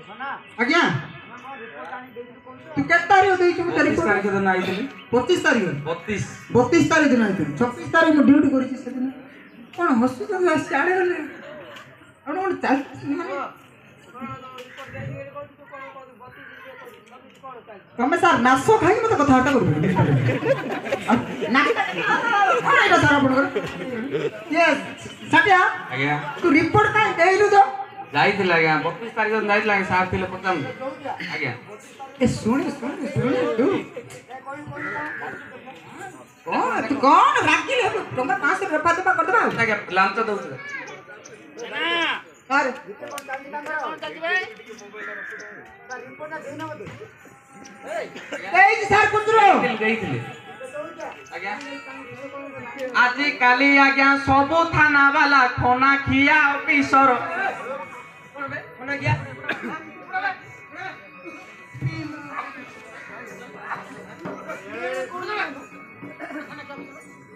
आज्ञा तू के तारीख देइछु मते 25 तारीख दिन आइतली 25 तारीख 32 तारीख दिन आइतली 26 तारीख में ड्यूटी करिछि से दिन कोन हॉस्पिटल में साडे गले अन कोन चल तमे सर नासो खाई मते कथा हटा करबो ना कोन एटा सर अपन ये सटिया आज्ञा तू रिपोर्ट काई देइलु तो जाइथिला आज्ञा 32 तारीख दिन जाइथिला सार थिले पचाम आज्ञा ए सुन तू कौन राखिल है टंका 500 रफा दबा कर दबा आज्ञा लांच दउछ अरे ए सर कुंद्रो गइथिले आज्ञा आजि काली आज्ञा सबो थाना वाला खोना खिया ऑफिसर कोन गया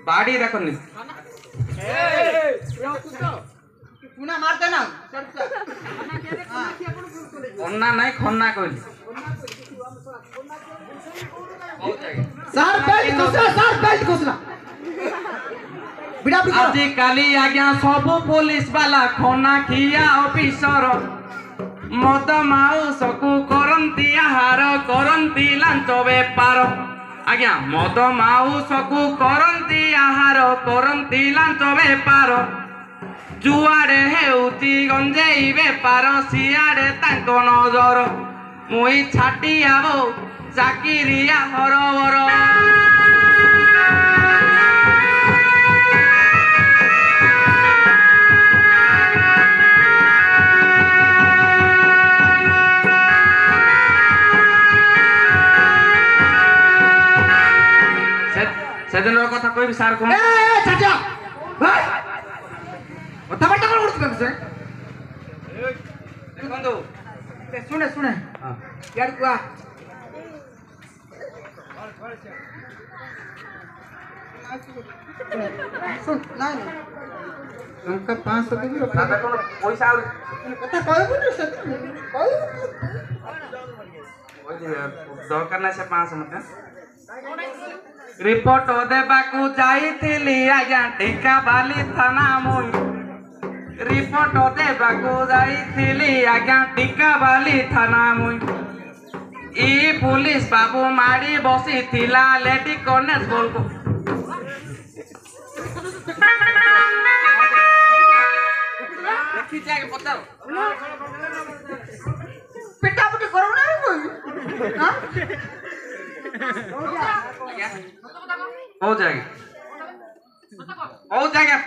बाड़ी देखनी पुना मारते ना अन्ना नहीं खन्ना कहली सर बेल्ट खोसला बिड़ा आजि काली आज्ञा सबो पुलिस वाला खोना खिया ऑफिसर मद माउस को करंती आहार करंती लांच बेपार आज्ञा मद माउस को करंती आहार करंती लांच बेपार जुआड़े हेउची गंजेई बेपार सियाड़े तांको नजर मुई छाटी आवो चाकिरिया हरबर सेदिन कथा कहबी सार कोन ए छाटिया भाई कथा बटा कोन उठछ से देखंदो सुने हां यार कुआ सुन नहीं टंका 500 देबी दादा कोन पैसा और कथा कहबो न से कहबो दरकार ना से 500 मत रिपोर्ट देबाकू जाइथिली आज्ञा टिका बाली थाना मुई रिपोर्ट देबाकू जाइथिली आज्ञा टिका बाली थाना मुई ई पुलिस बाबू मारी बसी थिला लेडी कॉन्स्टेबल को देखि जाके पताओ पिटापुटी करो ना हां हो जाएगा हो जाएगा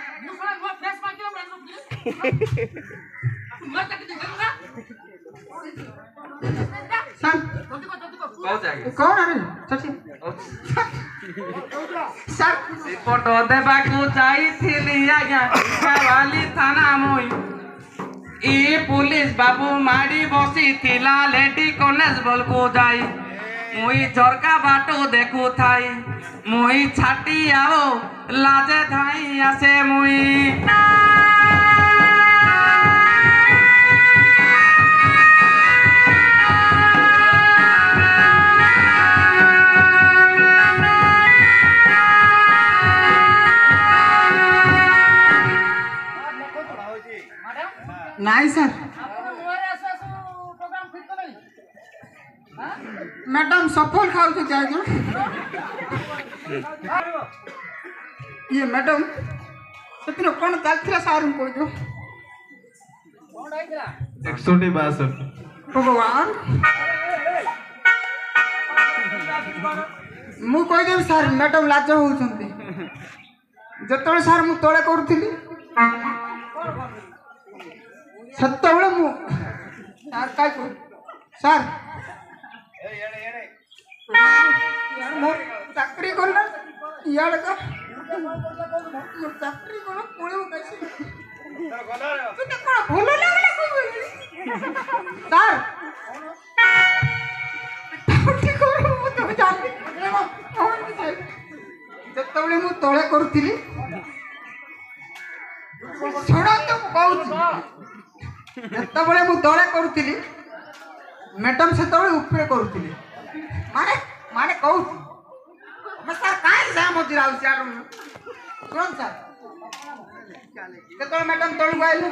कौन है सची सर रिपोर्ट देबाकू जाइथिली आज्ञा वाली थाना मुई ई पुलिस बाबू मारी बसी थिला लेडी कॉन्स्टेबल को जाई मुई झरका बाटो देखू थाई मुई छाटी आओ लाजे धाई आसे मुई नहीं सर मैडम सफल खाऊ से जाएगा ये मैडम सेतिनो कोन चलथिला सारू को जो 162 भगवान मु कह देब सर मैडम लाज होउछंती जतले सर मु तळे करथिली सत्तबळे मु सर काय को सर मोर चाकरी करना यार का मोर चाकरी कोन पळेव कैसे तू तो कोन भूल लागला कोई सर ठीक करो मु तो जानि जतबळे मु तळे करथिली छोड़ा तो कहू जतबळे मु तळे करथिली मैडम से तो ऊपर करूଥିଲି माने माने कहू मैं सर काहे से मजरा यार सुन सर केतोल मैडम तळु गइले